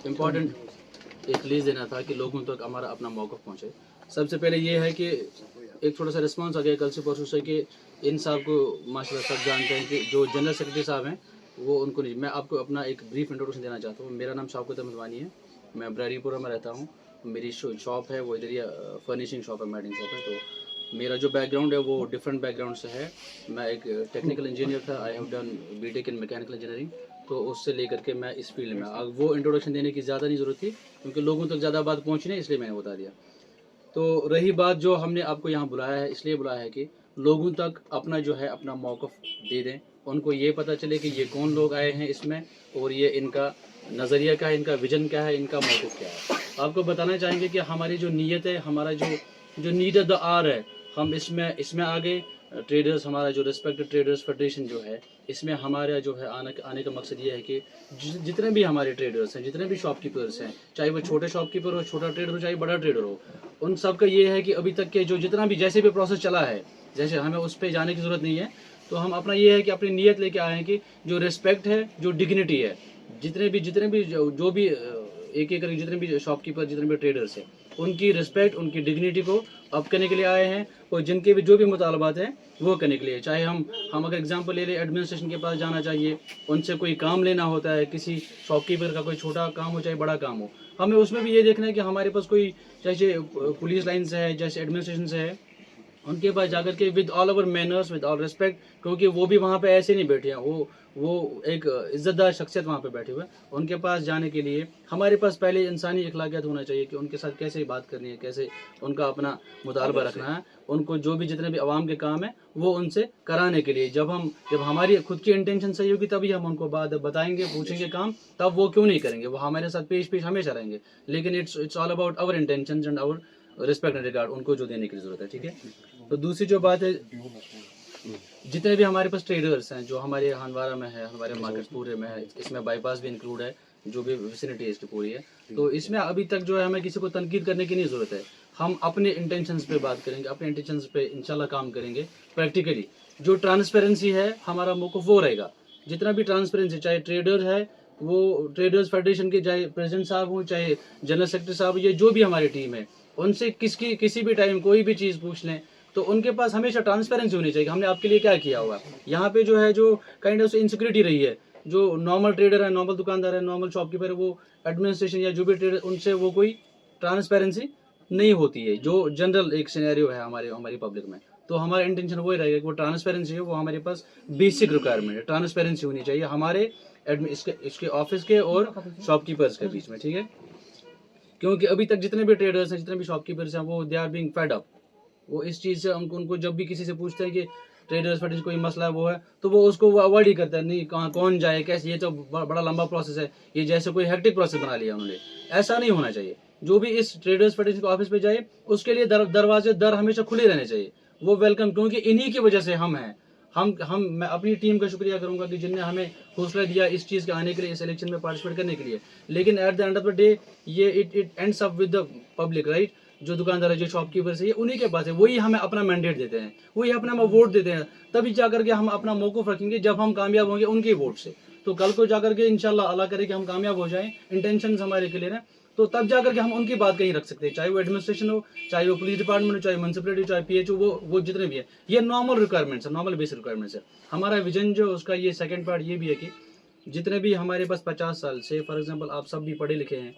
Important एक release देना था कि लोगों तक हमारा अपना मौक़िफ़ पहुँचे। सबसे पहले ये है कि एक छोटा सा रिस्पांस आ गया कल से परसों से कि इन साहब को माशाल्लाह सब जानते हैं कि जो जनरल सेक्रेटरी साहब हैं वो उनको नहीं। मैं आपको अपना एक ब्रीफ इंट्रोडक्शन देना चाहता हूँ। मेरा नाम शौकत अहमद वानी है, मैं बरारीपुरा में रहता हूँ। मेरी शॉप है वो इधर ही फर्निशिंग शॉप है, मैडिंग शॉप है। तो मेरा जो बैकग्राउंड है वो डिफरेंट बैकग्राउंड से है। मैं एक टेक्निकल इंजीनियर था, I have done BTech in mechanical engineering. तो उससे लेकर के मैं इस फील्ड में, अब वो इंट्रोडक्शन देने की ज़्यादा नहीं ज़रूरत थी क्योंकि लोगों तक ज़्यादा बात पहुँची नहीं, इसलिए मैंने बता दिया। तो रही बात जो हमने आपको यहाँ बुलाया है, इसलिए बुलाया है कि लोगों तक अपना जो है अपना मौक़िफ़ दे दें, उनको ये पता चले कि ये कौन लोग आए हैं इसमें और ये इनका नज़रिया क्या है, इनका विज़न क्या है, इनका मौक़िफ़ क्या है। आपको बताना चाहेंगे कि हमारी जो नीयत है, हमारा जो नीड ऑफ द आवर है, हम इसमें आगे ट्रेडर्स, हमारा जो रिस्पेक्टेड ट्रेडर्स फेडरेशन जो है, इसमें हमारा जो है आने का मकसद ये है कि जितने भी हमारे ट्रेडर्स हैं, जितने भी शॉपकीपर्स हैं, चाहे वो छोटे शॉपकीपर हो, छोटा ट्रेडर हो, चाहे बड़ा ट्रेडर हो, उन सब का ये है कि अभी तक के जो जितना भी जैसे भी प्रोसेस चला है, जैसे हमें उस पर जाने की ज़रूरत नहीं है। तो हम अपना ये है कि अपनी नीयत लेके आए हैं कि जो रिस्पेक्ट है, जो डिग्निटी है, जितने भी जो भी एक एक करके जितने भी शॉपकीपर, जितने भी ट्रेडर्स हैं, उनकी रिस्पेक्ट, उनकी डिग्निटी को अप करने के लिए आए हैं और जिनके भी जो भी मुतालबात हैं वो करने के लिए। चाहे हम अगर एग्जांपल ले लें, एडमिनिस्ट्रेशन के पास जाना चाहिए, उनसे कोई काम लेना होता है, किसी शॉपकीपर का कोई छोटा काम हो चाहे बड़ा काम हो, हमें उसमें भी ये देखना है कि हमारे पास कोई जैसे पुलिस लाइन से है, जैसे एडमिनिस्ट्रेशन से है, उनके पास जाकर के with all over manners, with all respect, क्योंकि वो भी वहाँ पे ऐसे नहीं बैठे हैं, वो एक इज़्ज़तदार शख्सियत वहाँ पे बैठे हुए हैं। उनके पास जाने के लिए हमारे पास पहले इंसानी अखलाकियात होना चाहिए कि उनके साथ कैसे बात करनी है, कैसे उनका अपना मुतालबा रखना है, उनको जो भी जितने भी आवाम के काम है वो उनसे कराने के लिए। जब हमारी खुद की इंटेंशन सही होगी तभी हम उनको बात बताएंगे, पूछेंगे काम, तब वो क्यों नहीं करेंगे, वो हमारे साथ पेश हमेशा रहेंगे। लेकिन it's all about our intention and our respect and regard, उनको जो देने की ज़रूरत है। ठीक है। तो दूसरी जो बात है, जितने भी हमारे पास ट्रेडर्स हैं जो हमारे हंदवारा में है, हमारे मार्केट पूरे में है, इसमें बाईपास भी इंक्लूड है, जो भी विसिनिटी है इसकी पूरी है, तो इसमें अभी तक जो है हमें किसी को तनकीद करने की नहीं ज़रूरत है। हम अपने इंटेंशंस पे बात करेंगे, अपने इंटेंशंस पे इंशाल्लाह काम करेंगे प्रैक्टिकली। जो ट्रांसपेरेंसी है हमारा मौक़िफ़ वो रहेगा, जितना भी ट्रांसपेरेंसी, चाहे ट्रेडर है वो ट्रेडर्स फेडरेशन के, चाहे प्रेसिडेंट साहब हो, चाहे जनरल सेक्रेटरी साहब, ये जो भी हमारी टीम है, उनसे किसी भी टाइम कोई भी चीज़ पूछ लें तो उनके पास हमेशा ट्रांसपेरेंसी होनी चाहिए। हमने आपके लिए क्या किया हुआ, यहाँ पे जो है जो काइंड ऑफ इनसिक्योरिटी रही है, जो नॉर्मल ट्रेडर है, नॉर्मल दुकानदार है, नॉर्मल शॉपकीपर है, वो एडमिनिस्ट्रेशन या जो भी ट्रेडर, उनसे वो कोई ट्रांसपेरेंसी नहीं होती है, जो जनरल एक सिनेरियो है हमारी पब्लिक में। तो हमारा इंटेंशन वही रहेगा कि वो ट्रांसपेरेंसी है, वो हमारे पास बेसिक रिक्वायरमेंट है, ट्रांसपेरेंसी होनी चाहिए हमारे इसके ऑफिस के और शॉपकीपर्स के बीच में। ठीक है। क्योंकि अभी तक जितने भी ट्रेडर्स हैं, जितने भी शॉपकीपर्स हैं, वो they are being fed up. वो इस चीज़ से उनको जब भी किसी से पूछते हैं कि ट्रेडर्स फेडरेशन कोई मसला है वो है, तो वो उसको अवॉइड ही करता है, नहीं कहाँ कौन जाए कैसे, ये तो बड़ा लंबा प्रोसेस है, ये जैसे कोई हेक्टिक प्रोसेस बना लिया उन्होंने। ऐसा नहीं होना चाहिए। जो भी इस ट्रेडर्स फेडरेशन के ऑफिस पे जाए उसके लिए दरवाजे हमेशा खुले रहने चाहिए, वो वेलकम, क्योंकि इन्हीं की वजह से हम हैं। मैं अपनी टीम का शुक्रिया करूंगा कि जिनने हमें हौसला दिया इस चीज़ के आने के लिए, इस इलेक्शन में पार्टिसिपेट करने के लिए। लेकिन at the end of the day ये it ends up with the public, right. जो दुकानदार है, जो शॉपकीपर्स है, ये उन्हीं के पास है, वही हमें अपना मैंडेट देते हैं, वही अपना वोट देते हैं, तभी जाकर के हम अपना मौक़िफ़ रखेंगे जब हम कामयाब होंगे उनके वोट से। तो कल को जाकर के इंशाल्लाह अल्लाह करे कि हम कामयाब हो जाएं, इंटेंशन हमारे क्लियर है, तो तब जाकर के हम उनकी बात कहीं रख सकते हैं, चाहे वो एडमिनिस्ट्रेशन हो, चाहे वो पुलिस डिपार्टमेंट हो, चाहे म्यूनसिपलिटी, चाहे PHO, वो जितने भी है, ये नॉर्मल रिक्वायरमेंट्स है, नॉर्मल बेसिक रिक्वायरमेंट्स है। हमारा विजन जो उसका ये सेकंड पार्ट ये भी है कि जितने भी हमारे पास 50 साल से, फॉर एग्जांपल आप सब भी पढ़े लिखे हैं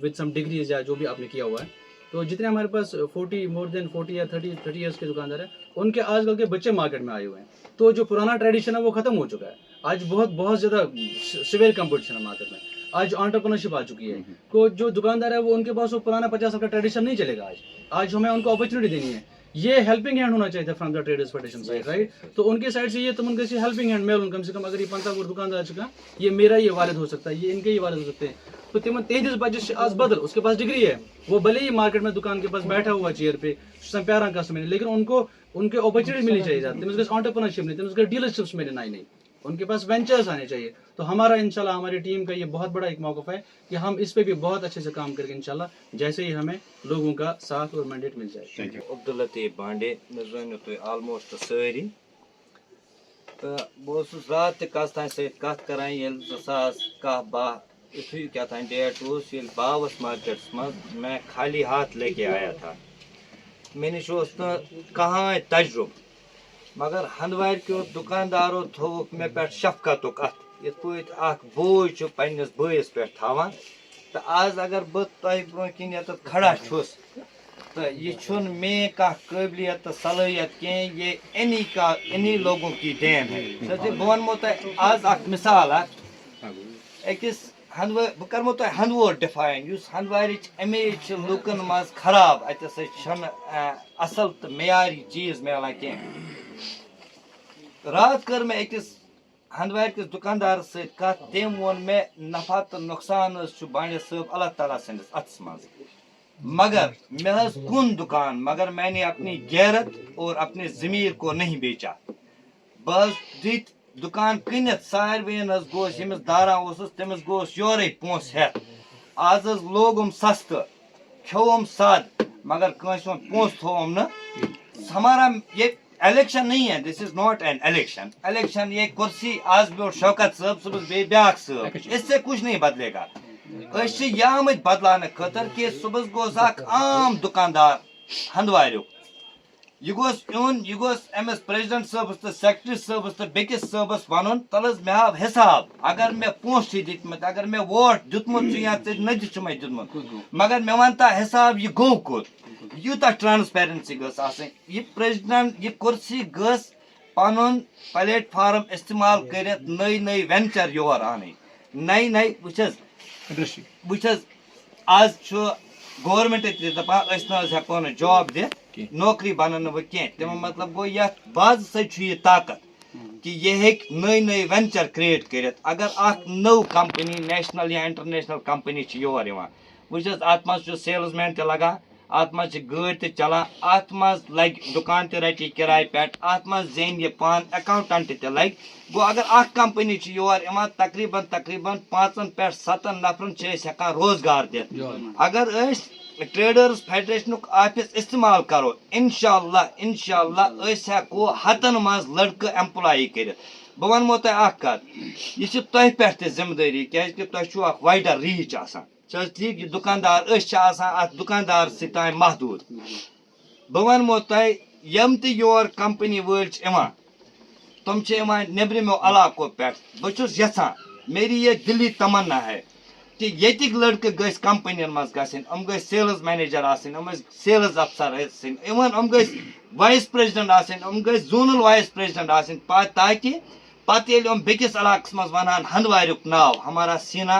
विद सम डिग्रीज या जो भी आपने किया हुआ है, तो जितने हमारे पास 40 मोर देन 40 या 30 ईयर्स के दुकानदार हैं, उनके आजकल के बच्चे मार्केट में आए हुए हैं। तो जो पुराना ट्रेडिशन है वो खत्म हो चुका है। आज बहुत ज़्यादा सिवियर कंपटीशन है मार्केट में, आज एंटरप्रेन्योरशिप आ चुकी है। तो जो दुकानदार है वो उनके पास वो पुराना 50 साल का ट्रेडिशन नहीं चलेगा। आज हमें उनको अपॉर्चुनिटी देनी है। ये हेल्पिंग हैंड होना चाहिए था from the traders federation side, right. तो उनके साइड से ये तुम उनके हेल्पिंग हैंड मेल, कम से कम अगर ये 50 दुकानदार आ चुका, ये मेरा ये वालिद हो सकता है, ये इनके ही वालिद हो सकते हैं। तो तिमन तेज बजे आज बदल, उसके पास डिग्री है, वो भले ही मार्केट में दुकान के पास बैठा हुआ चेयर पे प्यारा कस्टमर, लेकिन उनको उनके अपॉर्चुनिटी मिलनी चाहिए, एंटरप्रेन्योरशिप नहीं, डीलरशिप्स में नहीं, उनके पास वेंचर्स आने चाहिए। तो हमारा इंशाल्लाह हमारी टीम का ये बहुत बड़ा एक मौक़िफ़ है कि हम इस पे भी बहुत अच्छे से काम करके इंशाल्लाह, जैसे ही हमें लोगों का साथ और मैंडेट मिल जाए। अब्दुल लतीफ भांडे मे ऑलमोस्ट सारी तो बहुत रात कस तान सत कत करान 2010 12 इसी क्या था डेट उस ये बावस मार्केट्स में मैं खाली हाथ लेके आया था मैंने कहाँ तजुर्ब मगर हंदवार के दुकानदारों थोक मे पे शफकत अत इत बोझ पन्नस बस पे थवान तो आज अगर बह ब्रोह किन ये खड़ा छुस तो ये मे काबिलियत तो सलाहियत कह ये इन्हीं लोगों की देन है सच बह वनमो तुम आज मिसाल अकिस बह करमो तुम हंदवोर डिफाइन उस हंदवारिच इमेज लूकन मज खराब अतस असल तो मेयारी चीज मिलान कह रात कर मैं अकिस हंदवार किस दुकानदार सत तम वोन मे नफा तो नुकसान बांडे साहब अल्लाह ताला सन्दस अथस मज मगर मैं कुन दुकान मगर मैंने अपनी गैरत और अपने ज़मीर को नहीं बेचा बस दित दुकान कनित सारवेन गोस यमिस दारा तमिस गोस योरे पोस हेत आज लोगम सस्त खोम सद मगर कंस पोस थोम न हमारा ये इलेक्शन नहीं है this is not an election election ये कुर्सी आज ब्योट शौकत साहब सुबह बे ब्याक साहब इससे कुछ नहीं बदलेगा आम बदलाने खतर कि सुबह गोस आम दुकानदार हंदवार यह गोस यून यह गोस अमिस प्रेसिडेंट साहबस तो सेक्रेटरी साहबस तो बेकिस साहबस वन तल मे हाव हिसाब अगर मे पोस दितमत अगर मे वोट दितमुत या न मे दितमुत मगर मे वन ता हिसाब यह गो कोत यूता ट्रांसपेरेंसी गस यह प्रेसिडेंट यह कुर्सी गस पन प्लेटफार्म इस्तेमाल कर नई नई वेंचर योर आन नई नई वह आज गवर्नमेंट दपान हेको जॉब दित नौकरी बन कह तम मतलब गो ये बाज सह ताकत कि यह नई नई वेंचर क्रिएट कर अगर नौ कंपनी नेशनल या इंटरनेशनल कंपनी योर वह अत मज सेल्समैन ते लगा अत मज गाड़ी चलान अत मज लग दुकान ते रटी किराए पे अत मज जेन ये पान अकाउंटेंट ते लग गो अगर कंपनी योर तकरीबन तकरीबन 5 पे 7 नफरन हेकान रोजगार दित अगर ट्रेडर्स फेडरेशन ऑफिस इस्तेमाल करो इंशाअल्लाह हेको हतन मज लड़के एम्प्लॉय कर बह वनमो तुम कत यह तुह पे जिम्मेदारी क्या तुम वाइडर रीच ठीक यह दुकानदार दुकानदार सान महदूद बह वनमो तुम यम योर कंपनी वल तुम नेबरमो इलाको पे बहुत यहां मेरी ये दिली तमन्ना है कि ये लड़के गस कंपनियन मज गम गई सेल्स मैनेजर सेल्स अफसर गई वाइस प्रेसिडेंट आम गई जोनल वाइस प्रेसिडेंट ताकि पे बेकिस इलाकस मज वन हंदवार नाव हमारा सीना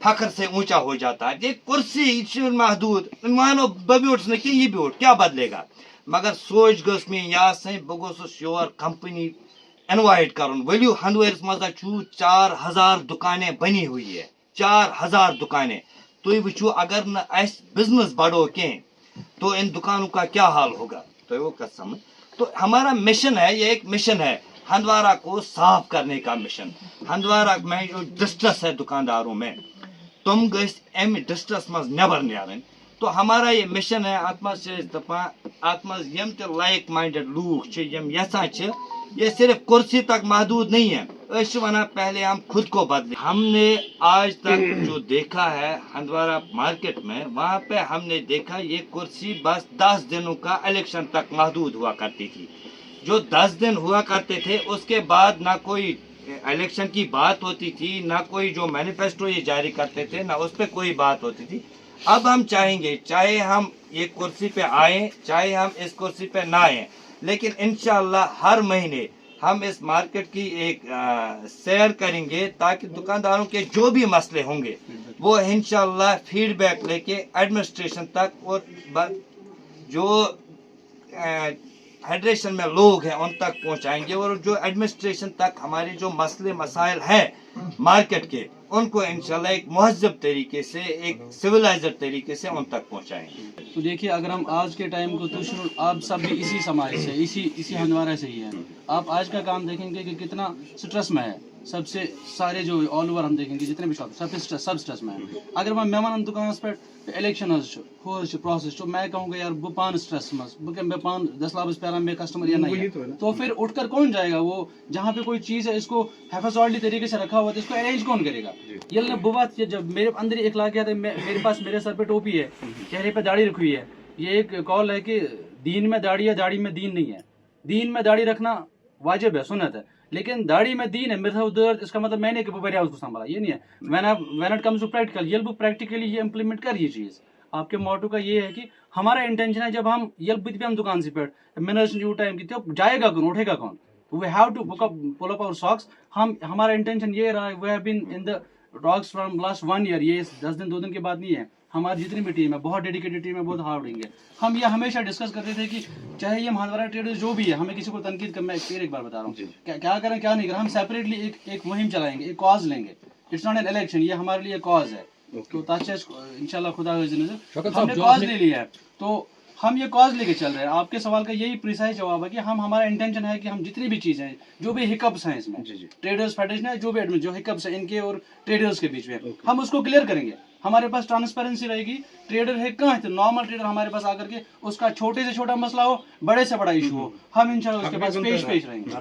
फखर से ऊंचा हो जाता है ये कुर्सी महदूद मानो ब्योट न कि यह ब्योट क्या बदलेगा मगर सोच गस मे यह बह गोस योर कंपनी इनवाइट कर वलियो हंदवारिस मज 4000 दुकानें बनी हुई है 4000 दुकानें तुम वो अगर न बिजनेस बढ़ो कह तो इन दुकानों का क्या हाल होगा तो वो कर समझ तो हमारा मिशन है ये एक मिशन है हंदवारा को साफ करने का मिशन हंदवारा में जो डिस्ट्रेस है दुकानदारों में तुम गस अम डिस्ट्रेस मज नबर नीन तो हमारा ये मिशन है अत मज यम ते लाइक माइंडेड लूख यहां ये सिर्फ कुर्सी तक महदूद नहीं है वन पहले हम खुद को बदले हमने आज तक जो देखा है हंदवारा मार्केट में वहाँ पे हमने देखा ये कुर्सी बस 10 दिनों का इलेक्शन तक महदूद हुआ करती थी जो 10 दिन हुआ करते थे उसके बाद ना कोई इलेक्शन की बात होती थी ना कोई जो मैनिफेस्टो ये जारी करते थे ना उस पर कोई बात होती थी अब हम चाहेंगे चाहे हम ये कुर्सी पे आए चाहे हम इस कुर्सी पे ना आए लेकिन इंशाअल्लाह हर महीने हम इस मार्केट की एक सैर करेंगे ताकि दुकानदारों के जो भी मसले होंगे वो इंशाअल्लाह फीडबैक लेके एडमिनिस्ट्रेशन तक और जो फेडरेशन में लोग हैं उन तक पहुंचाएंगे और जो एडमिनिस्ट्रेशन तक हमारे जो मसले मसाइल हैं मार्केट के उनको इंशाल्लाह एक महजब तरीके से एक सिविलाइजर तरीके से उन तक पहुंचाएंगे। तो देखिए अगर हम आज के टाइम को तो आप सब भी इसी समाज से इसी हंदवारा से ही है आप आज का काम देखेंगे कि कितना स्ट्रेस में है सबसे सारे जो ऑल ओवर हम देखेंगे जितने भी शॉप सब स्ट्रेस में हैं। अगर मैं वन दुकान पे इलेक्शन प्रोसेस मैं कहूँगा यार बह पान स्ट्रेस मज बह पान 10 लाख पैरा में कस्टमर या नहीं है, तो फिर उठकर कौन जाएगा? वो जहाँ पे कोई चीज़ है इसको हिफाजती तरीके से रखा हुआ है, इसको अरेंज कौन करेगा? ये बुबात जब मेरे अंदर एक लाख है, मेरे पास मेरे सर पे टोपी है, चेहरे पे दाढ़ी रखी हुई है। ये एक कॉल है कि दीन में दाढ़ी है, दाढ़ी में दीन नहीं है। दीन में दाढ़ी रखना वाजिब है, सुन्नत है, लेकिन दाढ़ी में दीन है मेरे उधर, इसका मतलब मैंने कि बढ़िया उसको संभाला, ये नहीं है। When it comes to practical, ये प्रैक्टिकली ये इम्प्लीमेंट कर ये चीज़। आपके मोटो का ये है कि हमारा इंटेंशन है जब हम ये भी हम दुकान से पेट मिनर्स न्यू टाइम की तो जाएगा कौन, उठेगा कौन? We have to pull up our socks. हमारा इंटेंशन ये रहा, we have been in the talks from last 1 year. ये 10 दिन 2 दिन की बात नहीं है। हमारी जितनी भी टीम है बहुत डेडिकेटेड टीम है, बहुत हार्ड है। हम ये हमेशा डिस्कस करते थे कि चाहे ये हमारा ट्रेडर्स जो भी है, हमें किसी को तनकीद कर, मैं फिर एक बार बता रहा हूँ क्या करें क्या नहीं करें, हम सेपरेटली एक मुहिम चलाएंगे, एक कॉज लेंगे। इट्स नॉट एन इलेक्शन, ये हमारे लिए कॉज है। तो इंशाल्लाह खुदा हमने कॉज ले लिया है, तो हम ये कॉज लेके चल रहे हैं। आपके सवाल का यही प्रिसाइज जवाब है कि हमारा इंटेंशन है कि हम जितनी भी चीज़ें हैं, जो भी हिकअप्स हैं इसमें, ट्रेडर्स फेडरेशन है, जो भी जो हिकअप्स हैं इनके और ट्रेडर्स के बीच में, हम उसको क्लियर करेंगे। हमारे पास ट्रांसपेरेंसी रहेगी। ट्रेडर है कहाँ है, तो नॉर्मल ट्रेडर हमारे पास आकर के उसका छोटे से छोटा मसला हो, बड़े से बड़ा इशू हो, हम इंशाल्लाह उसके पास पेश रहेंगे।